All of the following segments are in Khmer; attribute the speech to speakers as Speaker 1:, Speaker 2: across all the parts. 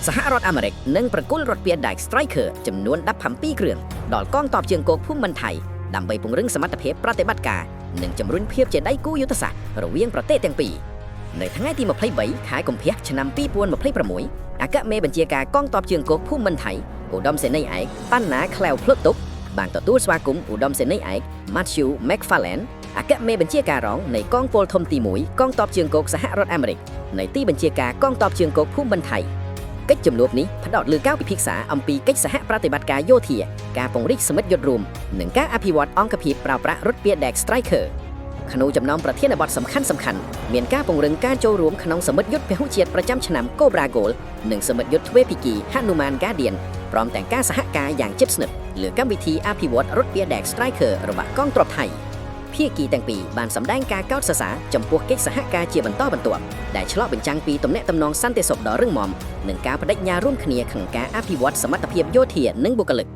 Speaker 1: សហរដ្ឋអាមេរិកនឹងប្រគល់រថពាដាក Striker ចំនួន17គ្រឿងដល់កងទ័ពជើងគោកភូមិន្ទថៃដើម្បីពង្រឹងសមត្ថភាពប្រតិបត្តិការនិងជំរុញភាពជាដៃគូយុទ្ធសាស្ត្ររវាងប្រទេសទាំងពីរនៅថ្ងៃទី23ខែកុម្ភៈឆ្នាំ2026អគ្គមេបញ្ជាការកងទ័ពជើងគោកភូមិន្ទថៃឧត្តមសេនីយ៍ឯកប៉ាន់ណាក្លែវភ្លុតទុកបានទទួលស្វាគមន៍ឧត្តមសេនីយ៍ឯក Matthew McFarlane អគ្គមេបញ្ជាការរងនៃកងពលធំទី1កងទ័ពជើងគោកសហរដ្ឋអាមេរិកនៃទីបញ្ជាការកងទ័ពជើងគោកភូមិន្ទថៃកិច្ចជំនួបនេះផ្ដោតលើការពិភាក្សាអំពីកិច្ចសហប្រតិបត្តិការយោធាការពង្រីកសមិទ្ធយុទ្ធរួមនិងការអភិវឌ្ឍអង្គភាពប្រើប្រាស់រថពាដាក Striker ក្នុងចំណោមប្រធានបទសំខាន់ៗមានការពង្រឹងការចូលរួមក្នុងសមិទ្ធយុទ្ធពហុជាតិប្រចាំឆ្នាំ Cobra Gold និងសមិទ្ធយុទ្ធទ្វេភាគី Hanuman Guardian ព្រមទាំងការសហការយ៉ាងជិតស្និទ្ធលើកម្មវិធីអភិវឌ្ឍរថពាដាក Striker របស់កងទ័ពថៃភាគីទាំងពីរបានសម្ដែងការកោតសរសើរចំពោះកិច្ចសហការជាបន្តបន្ទាប់ដែលឆ្លុះបញ្ចាំងពីទំនាក់ទំនងសន្តិសុខដ៏រឹងមាំនិងការបដិញ្ញារួមគ្នាក្នុងការអភិវឌ្ឍសមត្ថភាពយោធានិងបុគ្គលិក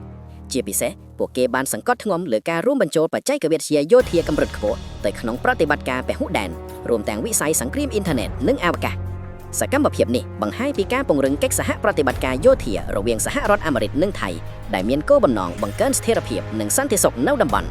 Speaker 1: ជាពិសេសពួកគេបានសង្កត់ធ្ងន់លើការរួមបញ្ចូលបច្ចេកវិទ្យាយោធាកម្រិតខ្ពស់ទៅក្នុងប្រតិបត្តិការពហុដែនរួមទាំងវិស័យសង្គ្រាមអ៊ីនធឺណិតនិងអវកាសសកម្មភាពនេះបង្ហាញពីការពង្រឹងកិច្ចសហប្រតិបត្តិការយោធារវាងសហរដ្ឋអាមេរិកនិងថៃដែលមានគោលបំណងបង្កើនស្ថិរភាពនិងសន្តិសុខនៅតំបន់